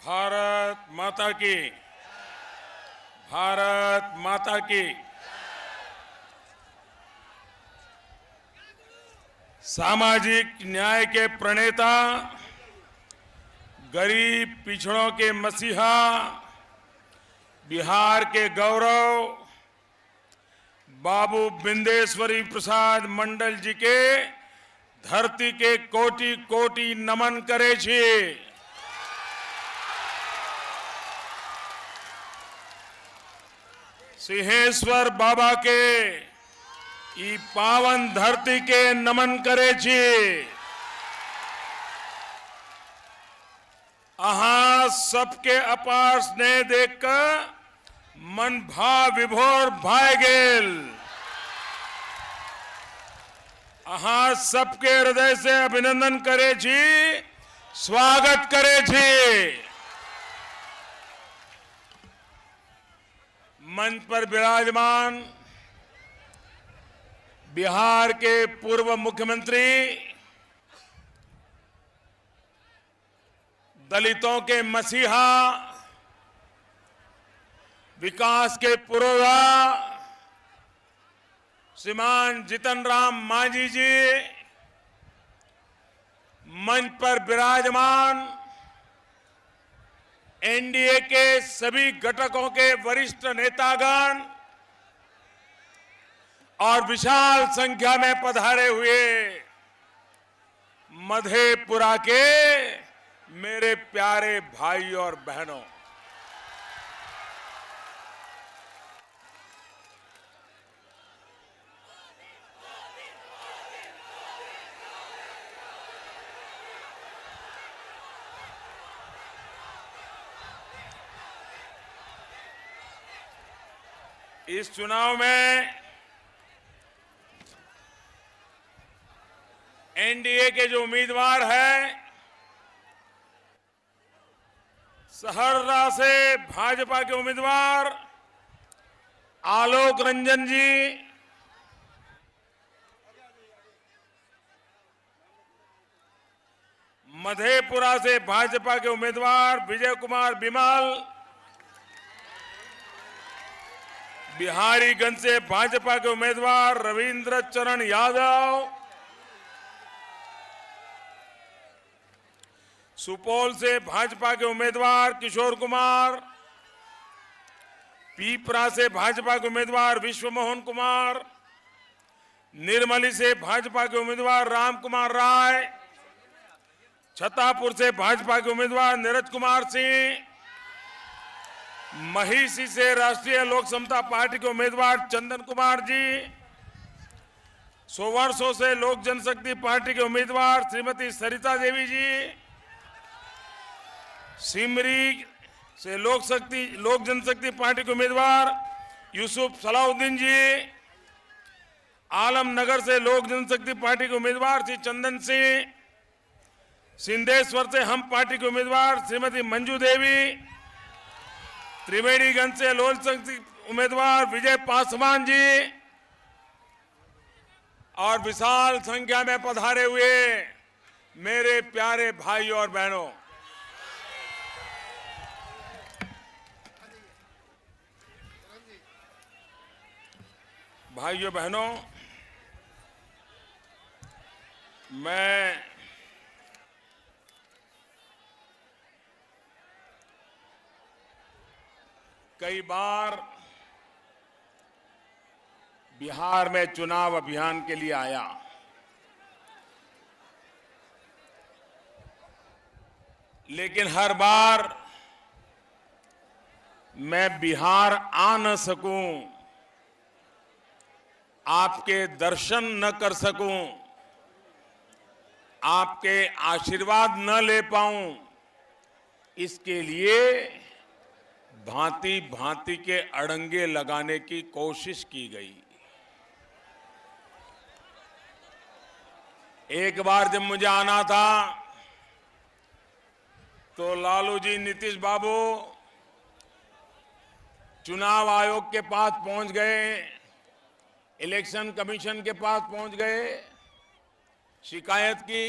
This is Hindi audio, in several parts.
भारत माता की, भारत माता की। सामाजिक न्याय के प्रणेता, गरीब पिछड़ों के मसीहा, बिहार के गौरव बाबू बिंदेश्वरी प्रसाद मंडल जी के धरती के कोटि कोटि नमन करे छे। सिंहेश्वर बाबा के ई पावन धरती के नमन करे छे। अहाँ सबके अपार स्नेह देखकर मन भाव विभोर भाई गेल। अहाँ सबके हृदय से अभिनंदन करे छी, स्वागत करे छी। मंच पर विराजमान बिहार के पूर्व मुख्यमंत्री, दलितों के मसीहा, विकास के पुरोधा श्रीमान जीतन राम मांझी जी, मंच पर विराजमान एनडीए के सभी घटकों के वरिष्ठ नेतागण और विशाल संख्या में पधारे हुए मधेपुरा के मेरे प्यारे भाई और बहनों, इस चुनाव में एनडीए के जो उम्मीदवार हैं, सहरसा से भाजपा के उम्मीदवार आलोक रंजन जी, मधेपुरा से भाजपा के उम्मीदवार विजय कुमार बिमल, बिहारीगंज से भाजपा के उम्मीदवार रविंद्र चरण यादव, सुपौल से भाजपा के उम्मीदवार किशोर कुमार, पीपरा से भाजपा के उम्मीदवार विश्व मोहन कुमार, निर्मली से भाजपा के उम्मीदवार राम कुमार राय, छतरपुर से भाजपा के उम्मीदवार नीरज कुमार सिंह, महिषी से राष्ट्रीय लोक समता पार्टी के उम्मीदवार चंदन कुमार जी, सोवर्सो से लोक जनशक्ति पार्टी के उम्मीदवार श्रीमती सरिता देवी जी, सिमरी से लोक जनशक्ति पार्टी के उम्मीदवार यूसुफ सलाउद्दीन जी, आलमनगर से लोक जनशक्ति पार्टी के उम्मीदवार श्री चंदन सिंह, सिंधेश्वर से हम पार्टी के उम्मीदवार श्रीमती मंजू देवी, त्रिवेणीगंज से लोक जनशक्ति उम्मीदवार विजय पासवान जी और विशाल संख्या में पधारे हुए मेरे प्यारे भाई और बहनों, भाइयों बहनों, मैं कई बार बिहार में चुनाव अभियान के लिए आया, लेकिन हर बार मैं बिहार आ न सकूं, आपके दर्शन न कर सकूं, आपके आशीर्वाद न ले पाऊं, इसके लिए भांति भांति के अड़ंगे लगाने की कोशिश की गई। एक बार जब मुझे आना था तो लालू जी, नीतीश बाबू चुनाव आयोग के पास पहुंच गए, इलेक्शन कमीशन के पास पहुंच गए, शिकायत की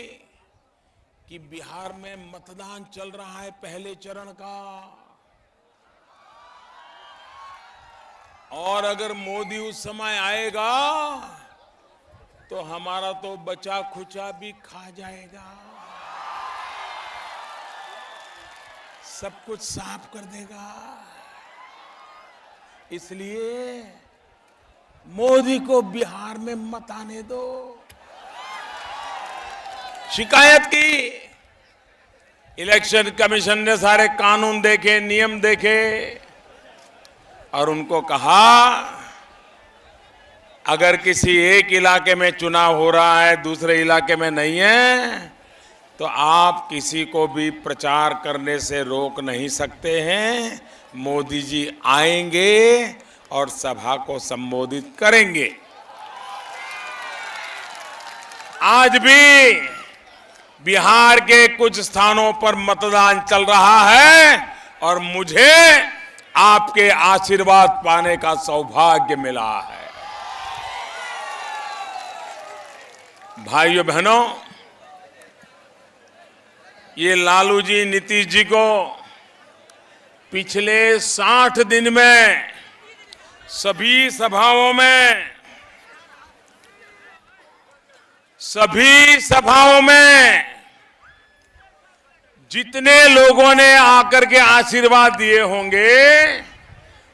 कि बिहार में मतदान चल रहा है पहले चरण का, और अगर मोदी उस समय आएगा तो हमारा तो बचा खुचा भी खा जाएगा, सब कुछ साफ कर देगा। इसलिए मोदी को बिहार में मत आने दो। शिकायत की, इलेक्शन कमीशन ने सारे कानून देखे, नियम देखे और उनको कहा अगर किसी एक इलाके में चुनाव हो रहा है, दूसरे इलाके में नहीं है, तो आप किसी को भी प्रचार करने से रोक नहीं सकते हैं। मोदी जी आएंगे और सभा को संबोधित करेंगे। आज भी बिहार के कुछ स्थानों पर मतदान चल रहा है और मुझे आपके आशीर्वाद पाने का सौभाग्य मिला है। भाइयों बहनों, ये लालू जी, नीतीश जी को पिछले 60 दिन में सभी सभाओं में जितने लोगों ने आकर के आशीर्वाद दिए होंगे,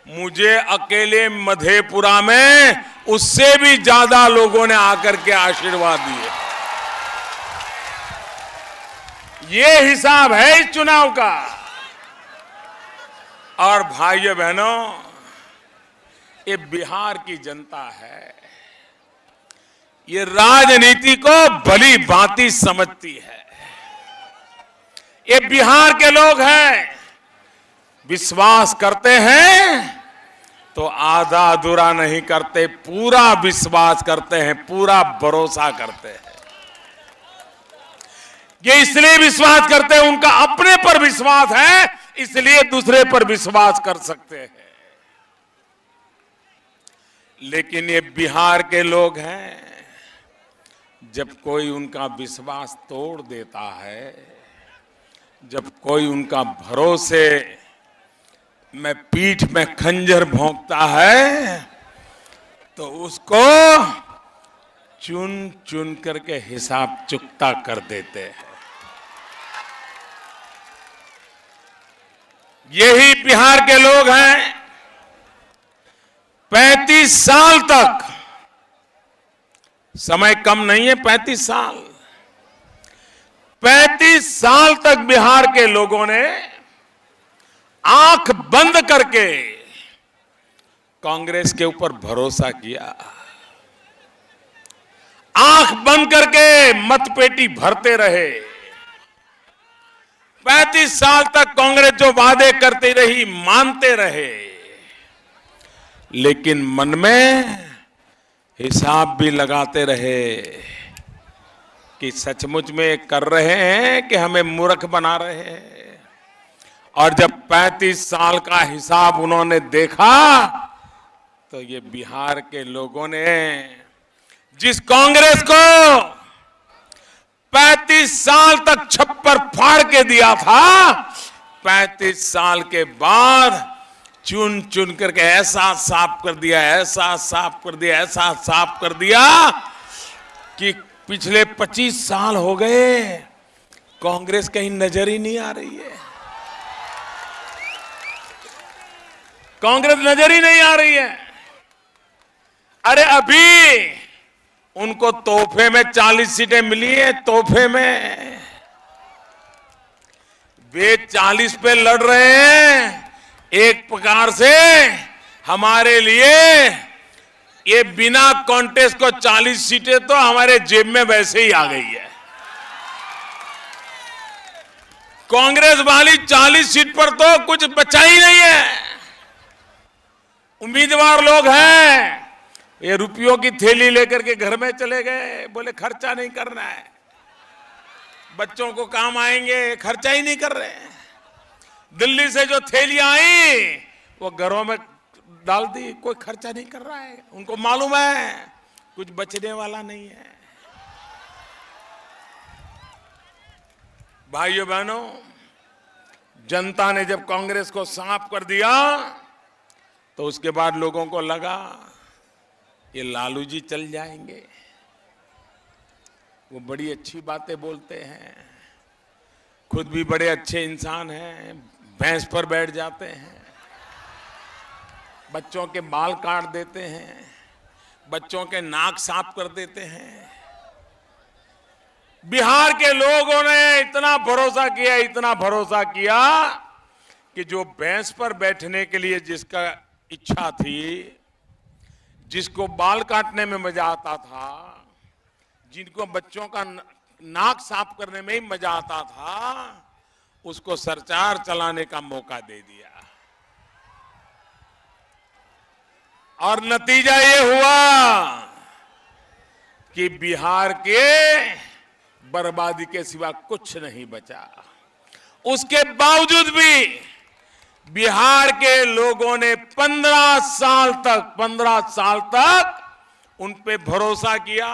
मुझे अकेले मधेपुरा में उससे भी ज्यादा लोगों ने आकर के आशीर्वाद दिए। ये हिसाब है इस चुनाव का। और भाइयों बहनों, ये बिहार की जनता है, ये राजनीति को भली भांति समझती है। ये बिहार के लोग हैं, विश्वास करते हैं तो आधा अधूरा नहीं करते, पूरा विश्वास करते हैं, पूरा भरोसा करते हैं। ये इसलिए विश्वास करते हैं, उनका अपने पर विश्वास है, इसलिए दूसरे पर विश्वास कर सकते हैं। लेकिन ये बिहार के लोग हैं, जब कोई उनका विश्वास तोड़ देता है, जब कोई उनका भरोसे में पीठ में खंजर भोंकता है, तो उसको चुन चुन करके हिसाब चुकता कर देते हैं। यही बिहार के लोग हैं। 35 साल तक, समय कम नहीं है, 35 साल, 35 साल तक बिहार के लोगों ने आंख बंद करके कांग्रेस के ऊपर भरोसा किया, आंख बंद करके मतपेटी भरते रहे। 35 साल तक कांग्रेस जो वादे करती रही, मानते रहे, लेकिन मन में हिसाब भी लगाते रहे कि सचमुच में कर रहे हैं कि हमें मूर्ख बना रहे हैं। और जब 35 साल का हिसाब उन्होंने देखा, तो ये बिहार के लोगों ने जिस कांग्रेस को 35 साल तक छप्पर फाड़ के दिया था, 35 साल के बाद चुन चुन करके ऐसा साफ कर दिया, ऐसा साफ कर दिया, ऐसा साफ कर दिया कि पिछले 25 साल हो गए कांग्रेस कहीं नजर ही नहीं आ रही है। कांग्रेस नजर ही नहीं आ रही है। अरे अभी उनको तोहफे में 40 सीटें मिली है, तोहफे में। वे 40 पे लड़ रहे हैं। एक प्रकार से हमारे लिए ये बिना कॉन्टेस्ट को 40 सीटें तो हमारे जेब में वैसे ही आ गई है। कांग्रेस वाली 40 सीट पर तो कुछ बचा ही नहीं है। उम्मीदवार लोग हैं, ये रुपयों की थैली लेकर के घर में चले गए, बोले खर्चा नहीं करना है, बच्चों को काम आएंगे, खर्चा ही नहीं कर रहे हैं। दिल्ली से जो थैलियां आई वो घरों में डाल दी, कोई खर्चा नहीं कर रहा है। उनको मालूम है कुछ बचने वाला नहीं है। भाइयों बहनों, जनता ने जब कांग्रेस को साफ कर दिया तो उसके बाद लोगों को लगा ये लालू जी चल जाएंगे। वो बड़ी अच्छी बातें बोलते हैं, खुद भी बड़े अच्छे इंसान हैं, भैंस पर बैठ जाते हैं, बच्चों के बाल काट देते हैं, बच्चों के नाक साफ कर देते हैं। बिहार के लोगों ने इतना भरोसा किया कि जो भैंस पर बैठने के लिए जिसका इच्छा थी, जिसको बाल काटने में मजा आता था, जिनको बच्चों का नाक साफ करने में ही मजा आता था, उसको सरकार चलाने का मौका दे दिया। और नतीजा ये हुआ कि बिहार के बर्बादी के सिवा कुछ नहीं बचा। उसके बावजूद भी बिहार के लोगों ने 15 साल तक उन पे भरोसा किया।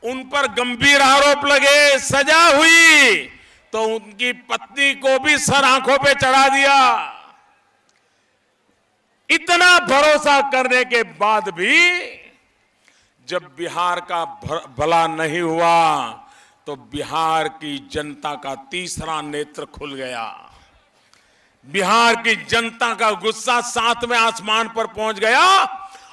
उन पर गंभीर आरोप लगे, सजा हुई तो उनकी पत्नी को भी सर आंखों पे चढ़ा दिया। इतना भरोसा करने के बाद भी जब बिहार का भला नहीं हुआ तो बिहार की जनता का तीसरा नेत्र खुल गया। बिहार की जनता का गुस्सा 7वें आसमान पर पहुंच गया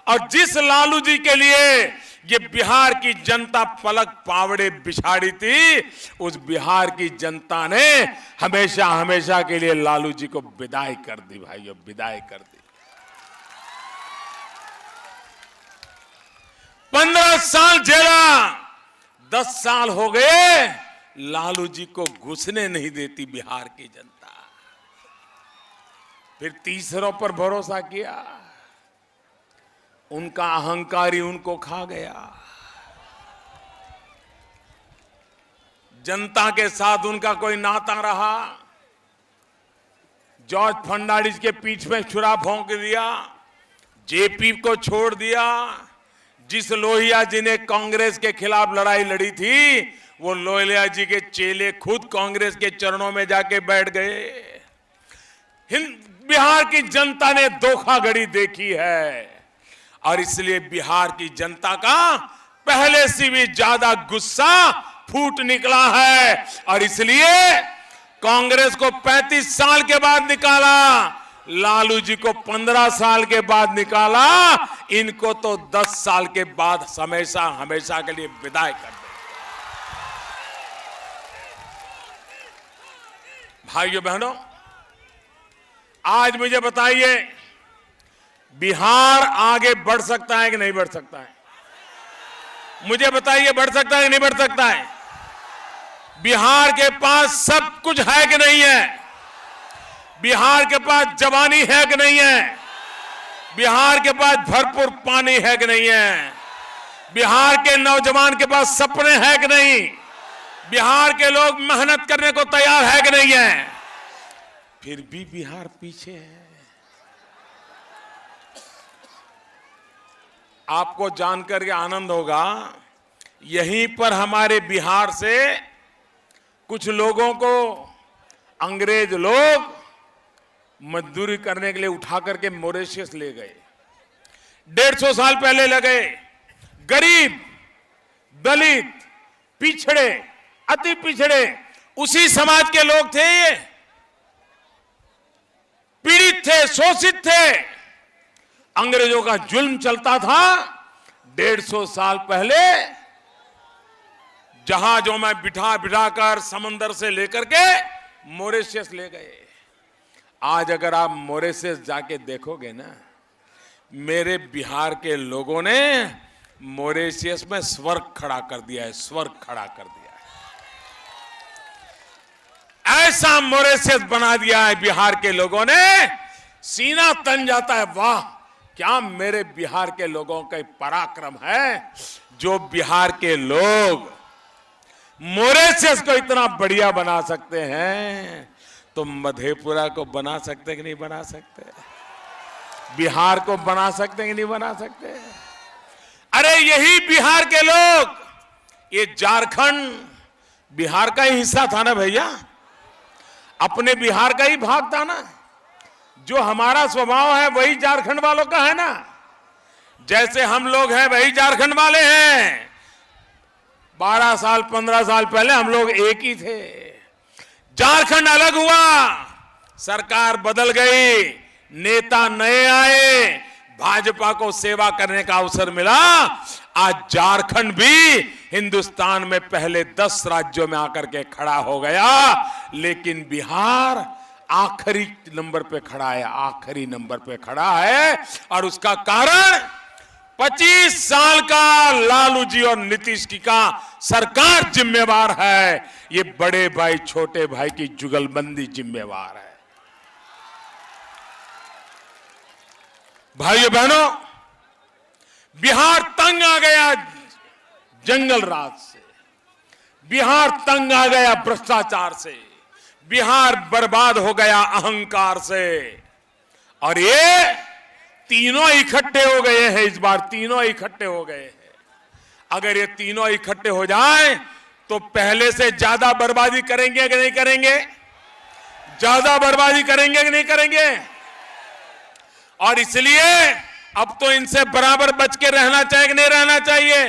और जिस लालू जी के लिए ये बिहार की जनता पलक पावड़े बिछाड़ी थी, उस बिहार की जनता ने हमेशा हमेशा के लिए लालू जी को विदाई कर दी। भाइयों, विदाई कर दी। 15 साल झेला, 10 साल हो गए लालू जी को घुसने नहीं देती बिहार की जनता। फिर तीसरों पर भरोसा किया, उनका अहंकार ही उनको खा गया। जनता के साथ उनका कोई नाता रहा। जॉर्ज फर्नांडिस के पीठ में छुरा भोंक दिया, जेपी को छोड़ दिया। जिस लोहिया जी ने कांग्रेस के खिलाफ लड़ाई लड़ी थी, वो लोहिया जी के चेले खुद कांग्रेस के चरणों में जाके बैठ गए। बिहार की जनता ने धोखाधड़ी देखी है और इसलिए बिहार की जनता का पहले से भी ज्यादा गुस्सा फूट निकला है और इसलिए कांग्रेस को 35 साल के बाद निकाला, लालू जी को 15 साल के बाद निकाला, इनको तो 10 साल के बाद हमेशा हमेशा के लिए विदाई कर दे। भाइयों बहनों, आज मुझे बताइए, बिहार आगे बढ़ सकता है कि नहीं बढ़ सकता है? मुझे बताइए, बढ़ सकता है कि नहीं बढ़ सकता है? बिहार के पास सब कुछ है कि नहीं है? बिहार के पास जवानी है कि नहीं है? बिहार के पास भरपूर पानी है कि नहीं है? बिहार के नौजवान के पास सपने हैं कि नहीं? बिहार के लोग मेहनत करने को तैयार है कि नहीं है? फिर भी बिहार पीछे है। आपको जानकर के आनंद होगा, यहीं पर हमारे बिहार से कुछ लोगों को अंग्रेज लोग मजदूरी करने के लिए उठा करके मॉरिशस ले गए। 150 साल पहले ले गए। गरीब, दलित, पिछड़े, अति पिछड़े, उसी समाज के लोग थे ये, पीड़ित थे, शोषित थे। अंग्रेजों का जुल्म चलता था। 150 साल पहले जहाजों में बिठा कर समंदर से लेकर के मॉरिशस ले गए। आज अगर आप मॉरिशस जाके देखोगे ना, मेरे बिहार के लोगों ने मॉरिशस में स्वर्ग खड़ा कर दिया है, स्वर्ग खड़ा कर दिया है। ऐसा मॉरिशस बना दिया है बिहार के लोगों ने, सीना तन जाता है। वाह, क्या मेरे बिहार के लोगों का पराक्रम है, जो बिहार के लोग मॉरिशस को इतना बढ़िया बना सकते हैं, तो मधेपुरा को बना सकते कि नहीं बना सकते? बिहार को बना सकते कि नहीं बना सकते? अरे यही बिहार के लोग ये झारखंड, बिहार का ही हिस्सा था ना भैया, अपने बिहार का ही भाग था ना। जो हमारा स्वभाव है वही झारखंड वालों का है ना। जैसे हम लोग हैं वही झारखंड वाले हैं। 12 साल 15 साल पहले हम लोग एक ही थे। झारखंड अलग हुआ, सरकार बदल गई, नेता नए आए, भाजपा को सेवा करने का अवसर मिला। आज झारखंड भी हिंदुस्तान में पहले 10 राज्यों में आकर के खड़ा हो गया, लेकिन बिहार आखिरी नंबर पे खड़ा है, आखिरी नंबर पे खड़ा है। और उसका कारण 25 साल का लालू जी और नीतीश जी का सरकार जिम्मेवार है। ये बड़े भाई छोटे भाई की जुगलबंदी जिम्मेवार है। भाइयों बहनों, बिहार तंग आ गया जंगल राज से, बिहार तंग आ गया भ्रष्टाचार से, बिहार बर्बाद हो गया अहंकार से। और ये तीनों इकट्ठे हो गए हैं, इस बार तीनों इकट्ठे हो गए हैं। अगर ये तीनों इकट्ठे हो जाएं तो पहले से ज्यादा बर्बादी करेंगे कि नहीं करेंगे? ज्यादा बर्बादी करेंगे कि नहीं करेंगे? और इसलिए अब तो इनसे बराबर बच के रहना चाहिए कि नहीं रहना चाहिए?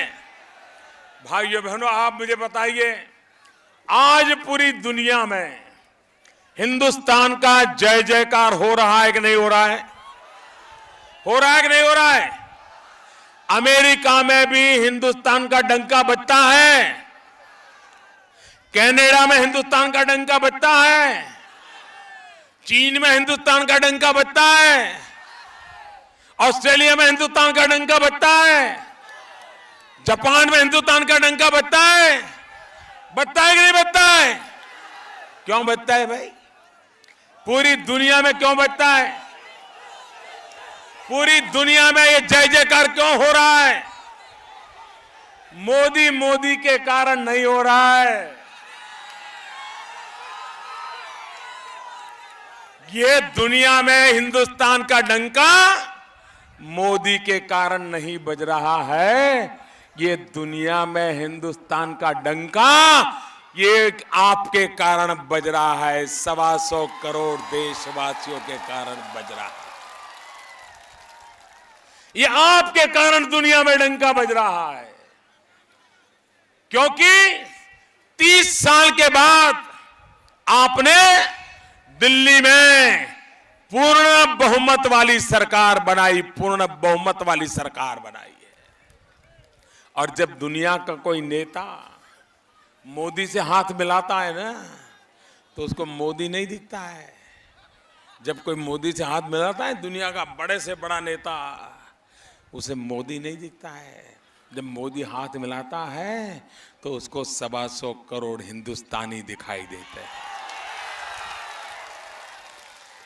भाइयों बहनों, आप मुझे बताइए, आज पूरी दुनिया में हिंदुस्तान का जय जयकार हो रहा है कि नहीं हो रहा है? हो रहा है कि नहीं हो रहा है? अमेरिका में भी हिंदुस्तान का डंका बजता है, कनाडा में हिंदुस्तान का डंका बजता है, चीन में हिंदुस्तान का डंका बजता है, ऑस्ट्रेलिया में हिंदुस्तान का डंका बजता है, जापान में हिंदुस्तान का डंका बजता है। बजता है कि नहीं बजता है? क्यों बजता है भाई? पूरी दुनिया में क्यों बजता है? पूरी दुनिया में ये जय जयकार क्यों हो रहा है? मोदी मोदी के कारण नहीं हो रहा है। ये दुनिया में हिंदुस्तान का डंका मोदी के कारण नहीं बज रहा है। ये दुनिया में हिंदुस्तान का डंका ये आपके कारण बज रहा है, 125 करोड़ देशवासियों के कारण बज रहा है। ये आपके कारण दुनिया में डंका बज रहा है, क्योंकि 30 साल के बाद आपने दिल्ली में पूर्ण बहुमत वाली सरकार बनाई, पूर्ण बहुमत वाली सरकार बनाई है। और जब दुनिया का कोई नेता मोदी से हाथ मिलाता है ना, तो उसको मोदी नहीं दिखता है। जब कोई मोदी से हाथ मिलाता है, दुनिया का बड़े से बड़ा नेता, उसे मोदी नहीं दिखता है। जब मोदी हाथ मिलाता है तो उसको 125 करोड़ हिंदुस्तानी दिखाई देते हैं।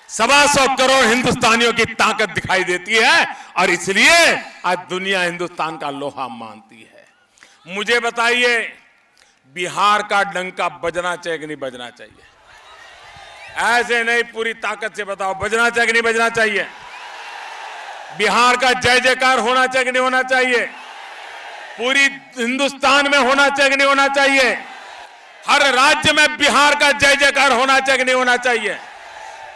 125 करोड़ हिंदुस्तानियों की ताकत दिखाई देती है, और इसलिए आज दुनिया हिंदुस्तान का लोहा मानती है। मुझे बताइए, बिहार का डंका बजना चाहिए कि नहीं बजना चाहिए? ऐसे नहीं, पूरी ताकत से बताओ, बजना चाहिए कि नहीं बजना चाहिए? बिहार का जय जयकार होना चाहिए कि नहीं होना चाहिए? पूरी हिंदुस्तान में होना चाहिए कि नहीं होना चाहिए? हर राज्य में बिहार का जय जयकार होना चाहिए कि नहीं होना चाहिए?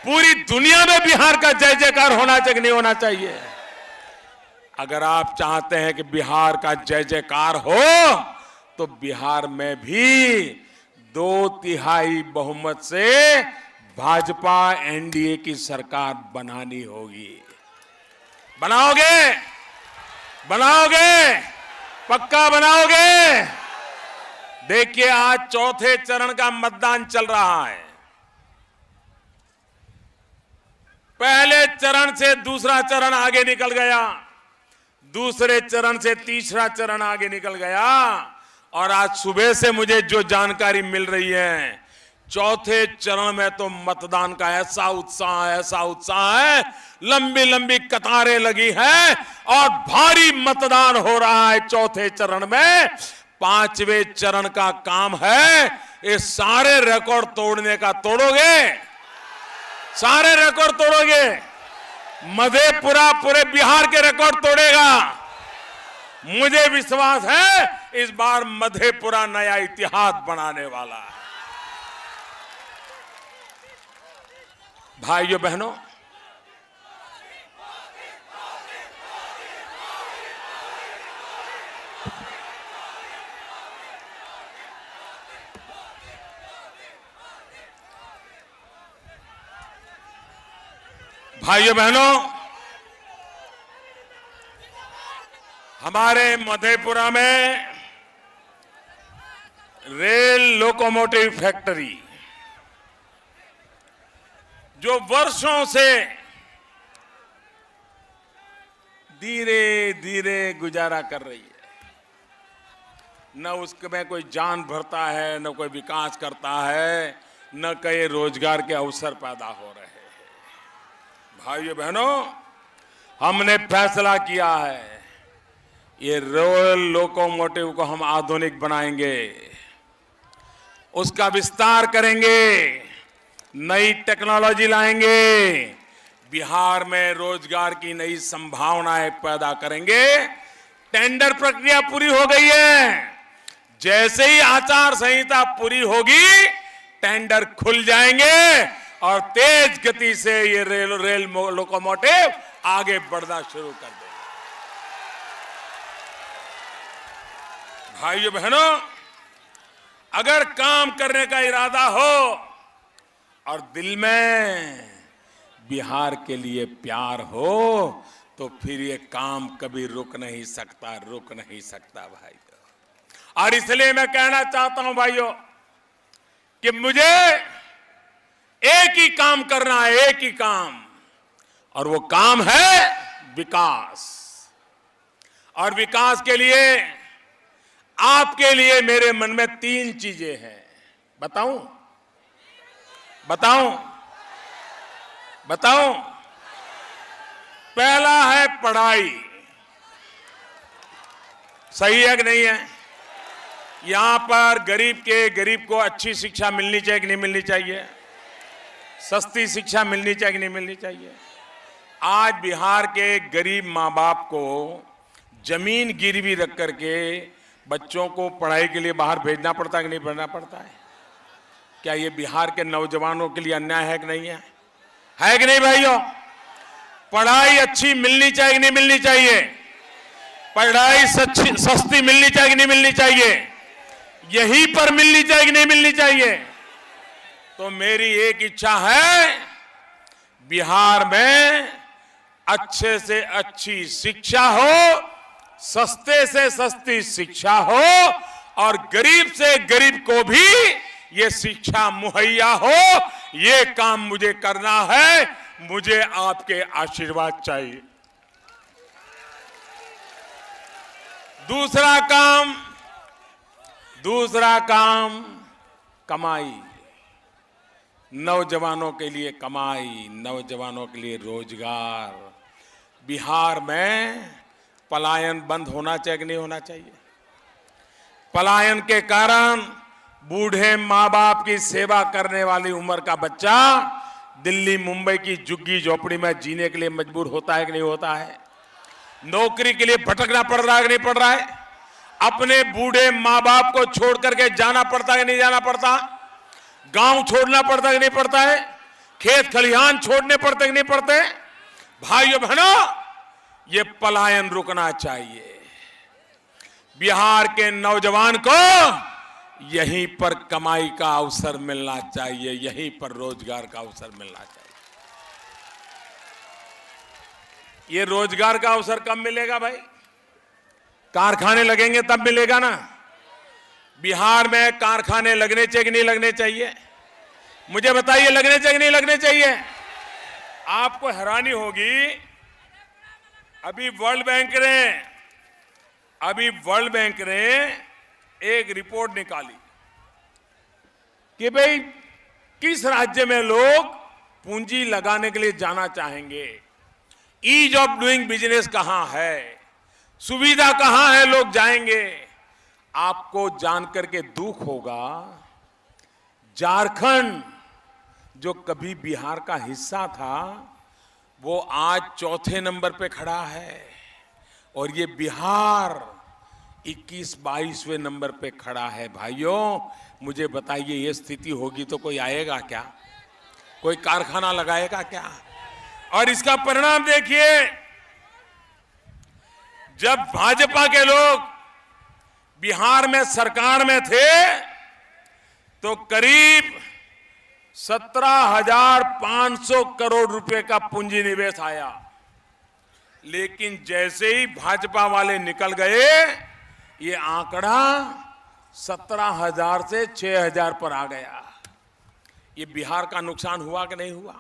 पूरी दुनिया में बिहार का जय जयकार होना चाहिए कि नहीं होना चाहिए? अगर आप चाहते हैं कि बिहार का जय जयकार हो, तो बिहार में भी 2/3 बहुमत से भाजपा एनडीए की सरकार बनानी होगी। बनाओगे? बनाओगे? पक्का बनाओगे? देखिए, आज चौथे चरण का मतदान चल रहा है। पहले चरण से दूसरा चरण आगे निकल गया, दूसरे चरण से तीसरा चरण आगे निकल गया, और आज सुबह से मुझे जो जानकारी मिल रही है, चौथे चरण में तो मतदान का ऐसा उत्साह है, लंबी लंबी कतारें लगी हैं और भारी मतदान हो रहा है चौथे चरण में। 5वें चरण का काम है, ये सारे रिकॉर्ड तोड़ने का। तोड़ोगे? सारे रिकॉर्ड तोड़ोगे? मधेपुरा पूरे बिहार के रिकॉर्ड तोड़ेगा, मुझे विश्वास है इस बार मधेपुरा नया इतिहास बनाने वाला है। भाइयों बहनों, भाइयों बहनों, हमारे मधेपुरा में रेल लोकोमोटिव फैक्ट्री जो वर्षों से धीरे धीरे गुजारा कर रही है, न उसमें कोई जान भरता है, न कोई विकास करता है, न कई रोजगार के अवसर पैदा हो रहे हैं। भाइयों बहनों, हमने फैसला किया है ये रेल लोकोमोटिव को हम आधुनिक बनाएंगे, उसका विस्तार करेंगे, नई टेक्नोलॉजी लाएंगे, बिहार में रोजगार की नई संभावनाएं पैदा करेंगे। टेंडर प्रक्रिया पूरी हो गई है, जैसे ही आचार संहिता पूरी होगी टेंडर खुल जाएंगे और तेज गति से ये रेल लोकोमोटिव आगे बढ़ना शुरू कर देंगे। भाइयों बहनों, अगर काम करने का इरादा हो और दिल में बिहार के लिए प्यार हो तो फिर ये काम कभी रुक नहीं सकता भाइयों। और इसलिए मैं कहना चाहता हूं भाइयों कि मुझे एक ही काम करना है, एक ही काम, और वो काम है विकास। और विकास के लिए आपके लिए मेरे मन में 3 चीजें हैं। बताऊं? पहला है पढ़ाई। सही है कि नहीं है? यहां पर गरीब को अच्छी शिक्षा मिलनी चाहिए कि नहीं मिलनी चाहिए? सस्ती शिक्षा मिलनी चाहिए कि नहीं मिलनी चाहिए? आज बिहार के गरीब माँ बाप को जमीन गिरवी रख करके बच्चों को पढ़ाई के लिए बाहर भेजना पड़ता है कि नहीं भेजना पड़ता है? क्या ये बिहार के नौजवानों के लिए अन्याय है कि नहीं है? है कि नहीं भाइयों? पढ़ाई अच्छी मिलनी चाहिए कि नहीं मिलनी चाहिए? पढ़ाई सस्ती मिलनी चाहिए कि नहीं मिलनी चाहिए? यहीं पर मिलनी चाहिए कि नहीं मिलनी चाहिए? तो मेरी एक इच्छा है, बिहार में अच्छे से अच्छी शिक्षा हो, सस्ते से सस्ती शिक्षा हो और गरीब से गरीब को भी ये शिक्षा मुहैया हो। ये काम मुझे करना है, मुझे आपके आशीर्वाद चाहिए। दूसरा काम कमाई। नौजवानों के लिए कमाई, नौजवानों के लिए रोजगार। बिहार में पलायन बंद होना चाहिए कि नहीं होना चाहिए? पलायन के कारण बूढ़े माँ बाप की सेवा करने वाली उम्र का बच्चा दिल्ली मुंबई की झुग्गी झोपड़ी में जीने के लिए मजबूर होता है कि नहीं होता है? नौकरी के लिए भटकना पड़ रहा है कि नहीं पड़ रहा है? अपने बूढ़े माँ बाप को छोड़ करके जाना पड़ता है कि नहीं जाना पड़ता? गांव छोड़ना पड़ता है कि नहीं पड़ता है? खेत खलिहान छोड़ने पड़ते कि नहीं पड़ते? भाइयों बहनों, ये पलायन रुकना चाहिए। बिहार के नौजवान को यहीं पर कमाई का अवसर मिलना चाहिए, यहीं पर रोजगार का अवसर मिलना चाहिए। ये रोजगार का अवसर कब मिलेगा भाई? कारखाने लगेंगे तब मिलेगा ना। बिहार में कारखाने लगने चाहिए कि नहीं लगने चाहिए? मुझे बताइए, लगने चाहिए कि नहीं लगने चाहिए? आपको हैरानी होगी, अभी वर्ल्ड बैंक ने एक रिपोर्ट निकाली कि भाई किस राज्य में लोग पूंजी लगाने के लिए जाना चाहेंगे, ईज ऑफ डूइंग बिजनेस कहां है, सुविधा कहां है, लोग जाएंगे। आपको जानकर के दुख होगा, झारखंड जो कभी बिहार का हिस्सा था वो आज 4थे नंबर पे खड़ा है। और ये बिहार 21-22वें नंबर पे खड़ा है। भाइयों, मुझे बताइए, ये स्थिति होगी तो कोई आएगा क्या? कोई कारखाना लगाएगा क्या? और इसका परिणाम देखिए, जब भाजपा के लोग बिहार में सरकार में थे तो करीब 17,500 करोड़ रुपए का पूंजी निवेश आया। लेकिन जैसे ही भाजपा वाले निकल गए, ये आंकड़ा 17,000 से 6,000 पर आ गया। ये बिहार का नुकसान हुआ कि नहीं हुआ?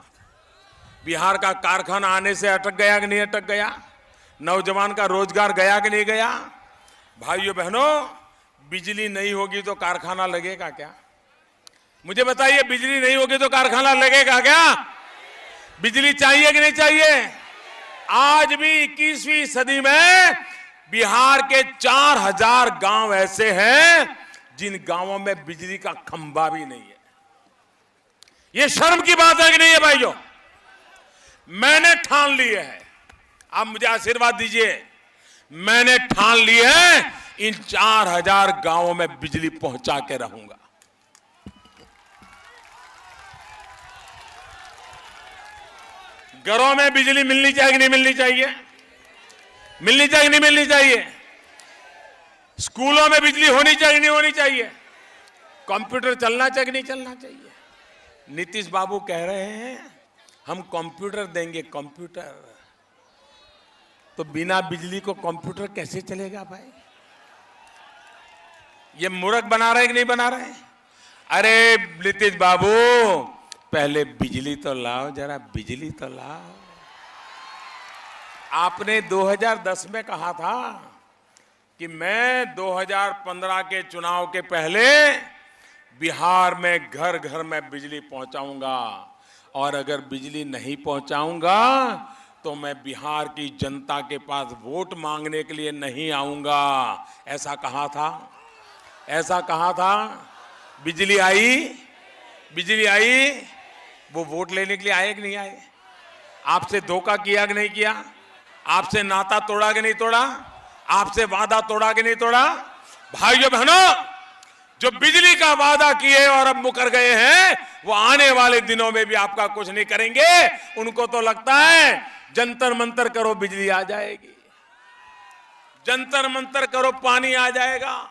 बिहार का कारखाना आने से अटक गया कि नहीं अटक गया? नौजवान का रोजगार गया कि नहीं गया? भाइयों बहनों, बिजली नहीं होगी तो कारखाना लगेगा क्या? मुझे बताइए, बिजली नहीं होगी तो कारखाना लगेगा क्या? बिजली चाहिए कि नहीं चाहिए? आज भी 21वीं सदी में बिहार के 4,000 गांव ऐसे हैं जिन गांवों में बिजली का खंभा भी नहीं है। ये शर्म की बात है कि नहीं है भाइयों? मैंने ठान ली है, आप मुझे आशीर्वाद दीजिए, मैंने ठान ली है इन 4,000 गांवों में बिजली पहुंचा के रहूंगा। घरों में बिजली मिलनी चाहिए कि नहीं मिलनी चाहिए? मिलनी चाहिए नहीं मिलनी चाहिए? स्कूलों में बिजली होनी चाहिए नहीं होनी चाहिए? कंप्यूटर चलना चाहिए कि नहीं चलना चाहिए? नीतीश बाबू कह रहे हैं हम कंप्यूटर देंगे, कंप्यूटर। तो बिना बिजली को कंप्यूटर कैसे चलेगा भाई? ये मूर्ख बना रहे कि नहीं बना रहे? अरे नीतीश बाबू, पहले बिजली तो लाओ, जरा बिजली तो लाओ। आपने 2010 में कहा था कि मैं 2015 के चुनाव के पहले बिहार में घर घर में बिजली पहुंचाऊंगा, और अगर बिजली नहीं पहुंचाऊंगा तो मैं बिहार की जनता के पास वोट मांगने के लिए नहीं आऊंगा। ऐसा कहा था, ऐसा कहा था। बिजली आई, बिजली आई। वो वोट लेने के लिए आए कि नहीं आए? आपसे धोखा किया कि नहीं किया? आपसे नाता तोड़ा कि नहीं तोड़ा? आपसे वादा तोड़ा कि नहीं तोड़ा? भाइयों बहनों, जो बिजली का वादा किए और अब मुकर गए हैं, वो आने वाले दिनों में भी आपका कुछ नहीं करेंगे। उनको तो लगता है जंतर मंतर करो बिजली आ जाएगी, जंतर मंतर करो पानी आ जाएगा,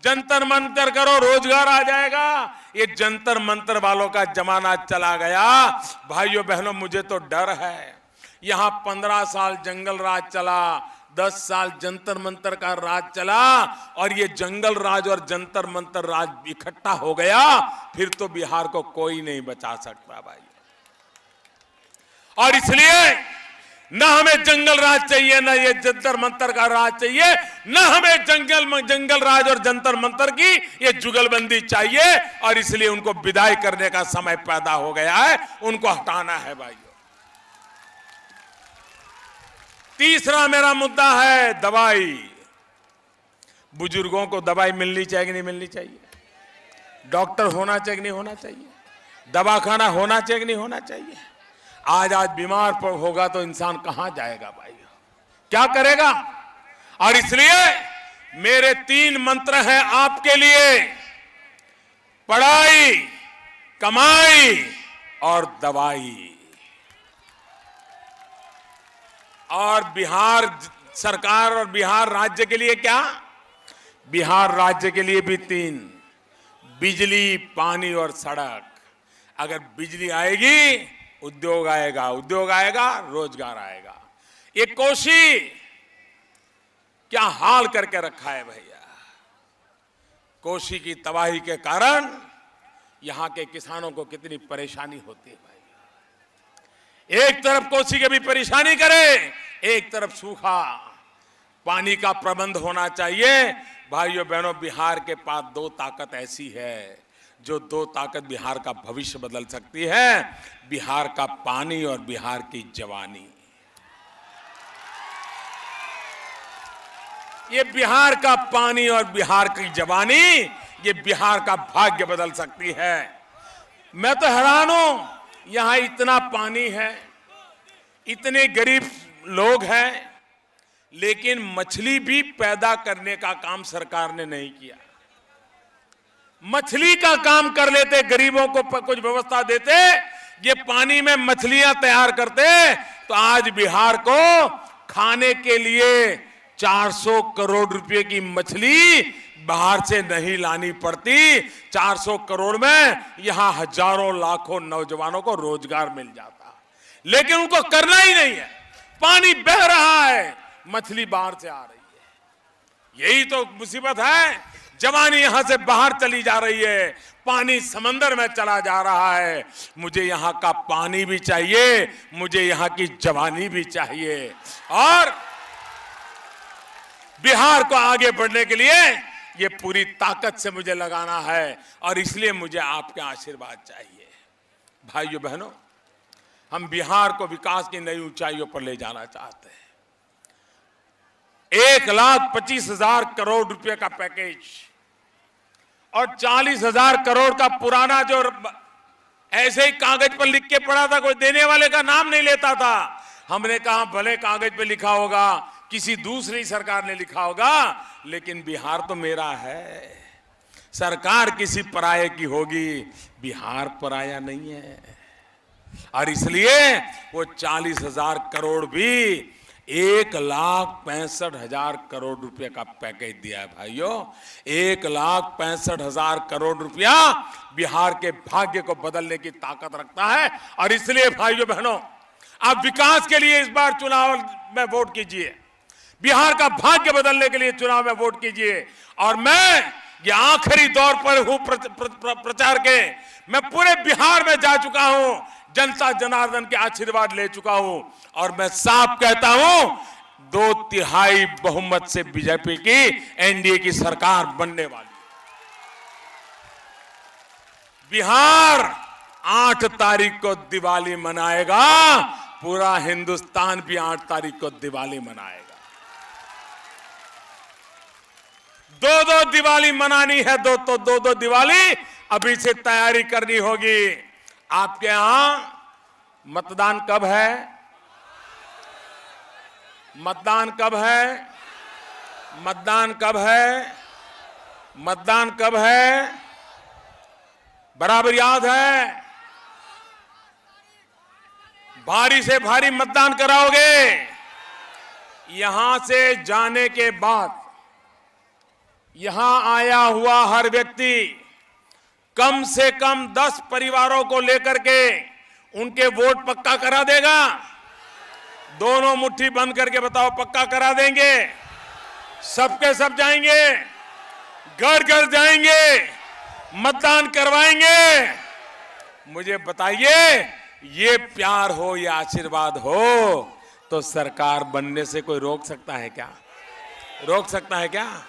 जंतर मंतर करो रोजगार आ जाएगा। ये जंतर मंतर वालों का जमाना चला गया। भाइयों बहनों, मुझे तो डर है। यहां 15 साल जंगल राज चला, 10 साल जंतर मंतर का राज चला, और ये जंगल राज और जंतर मंतर राज इकट्ठा हो गया, फिर तो बिहार को कोई नहीं बचा सकता भाई। और इसलिए न हमें जंगल राज चाहिए, न ये जंतर मंतर का राज चाहिए, न हमें जंगल राज और जंतर मंतर की ये जुगलबंदी चाहिए। और इसलिए उनको विदाई करने का समय पैदा हो गया है, उनको हटाना है भाइयों। तीसरा मेरा मुद्दा है दवाई। बुजुर्गों को दवाई मिलनी चाहिए कि नहीं मिलनी चाहिए? डॉक्टर होना चाहिए कि नहीं होना चाहिए? दवाखाना होना चाहिए कि नहीं होना चाहिए? आज बीमार होगा तो इंसान कहां जाएगा भाई? क्या करेगा? और इसलिए मेरे 3 मंत्र हैं आपके लिए: पढ़ाई, कमाई और दवाई। और बिहार सरकार और बिहार राज्य के लिए क्या? बिहार राज्य के लिए भी 3: बिजली, पानी और सड़क। अगर बिजली आएगी, उद्योग आएगा, उद्योग आएगा, रोजगार आएगा। ये कोसी क्या हाल करके रखा है भैया। कोसी की तबाही के कारण यहां के किसानों को कितनी परेशानी होती है भाई। एक तरफ कोसी की भी परेशानी करे, एक तरफ सूखा। पानी का प्रबंध होना चाहिए। भाइयों बहनों, बिहार के पास 2 ताकत ऐसी है, जो 2 ताकत बिहार का भविष्य बदल सकती है: बिहार का पानी और बिहार की जवानी। ये बिहार का पानी और बिहार की जवानी, ये बिहार का भाग्य बदल सकती है। मैं तो हैरान हूं, यहां इतना पानी है, इतने गरीब लोग हैं, लेकिन मछली भी पैदा करने का काम सरकार ने नहीं किया। मछली का काम कर लेते, गरीबों को कुछ व्यवस्था देते, ये पानी में मछलियां तैयार करते, तो आज बिहार को खाने के लिए 400 करोड़ रुपए की मछली बाहर से नहीं लानी पड़ती। 400 करोड़ में यहां हजारों लाखों नौजवानों को रोजगार मिल जाता, लेकिन उनको करना ही नहीं है। पानी बह रहा है, मछली बाहर से आ रही है। यही तो मुसीबत है। जवानी यहां से बाहर चली जा रही है, पानी समंदर में चला जा रहा है। मुझे यहां का पानी भी चाहिए, मुझे यहां की जवानी भी चाहिए, और बिहार को आगे बढ़ने के लिए ये पूरी ताकत से मुझे लगाना है, और इसलिए मुझे आपके आशीर्वाद चाहिए। भाइयों बहनों, हम बिहार को विकास की नई ऊंचाइयों पर ले जाना चाहते हैं। 1,25,000 करोड़ रुपए का पैकेज और 40,000 करोड़ का पुराना जो ऐसे ही कागज पर लिख के पड़ा था, कोई देने वाले का नाम नहीं लेता था। हमने कहा भले कागज पे लिखा होगा, किसी दूसरी सरकार ने लिखा होगा, लेकिन बिहार तो मेरा है। सरकार किसी पराये की होगी, बिहार पराया नहीं है। और इसलिए वो 40,000 करोड़ भी 1,65,000 करोड़ रुपए का पैकेज दिया है। भाइयों, 1,65,000 करोड़ रुपया बिहार के भाग्य को बदलने की ताकत रखता है। और इसलिए भाइयों बहनों, आप विकास के लिए इस बार चुनाव में वोट कीजिए, बिहार का भाग्य बदलने के लिए चुनाव में वोट कीजिए। और मैं ये आखिरी दौर पर हूं प्रचार के, मैं पूरे बिहार में जा चुका हूं, जनता जनार्दन के आशीर्वाद ले चुका हूं, और मैं साफ कहता हूं 2/3 बहुमत से बीजेपी की एनडीए की सरकार बनने वाली। बिहार 8 तारीख को दिवाली मनाएगा, पूरा हिंदुस्तान भी 8 तारीख को दिवाली मनाएगा। 2-2 दिवाली मनानी है, दो दिवाली अभी से तैयारी करनी होगी। आपके यहां मतदान कब है? मतदान कब है? मतदान कब है? मतदान कब है? बराबर याद है? भारी से भारी मतदान कराओगे। यहां से जाने के बाद यहां आया हुआ हर व्यक्ति कम से कम 10 परिवारों को लेकर के उनके वोट पक्का करा देगा। दोनों मुट्ठी बंद करके बताओ, पक्का करा देंगे? सबके सब जाएंगे, घर घर जाएंगे, मतदान करवाएंगे। मुझे बताइए, ये प्यार हो, ये आशीर्वाद हो, तो सरकार बनने से कोई रोक सकता है क्या? रोक सकता है क्या?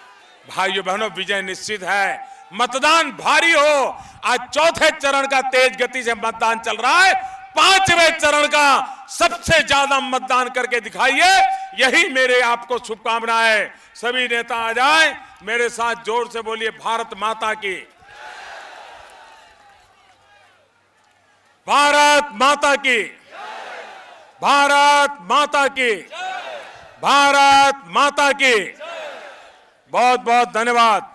भाइयों बहनों, विजय निश्चित है। मतदान भारी हो। आज 4थे चरण का तेज गति से मतदान चल रहा है, 5वें चरण का सबसे ज्यादा मतदान करके दिखाइए। यही मेरे आपको शुभकामनाएं। सभी नेता आ जाए, मेरे साथ जोर से बोलिए, भारत माता की, भारत माता की, भारत माता की, भारत माता की। बहुत बहुत धन्यवाद।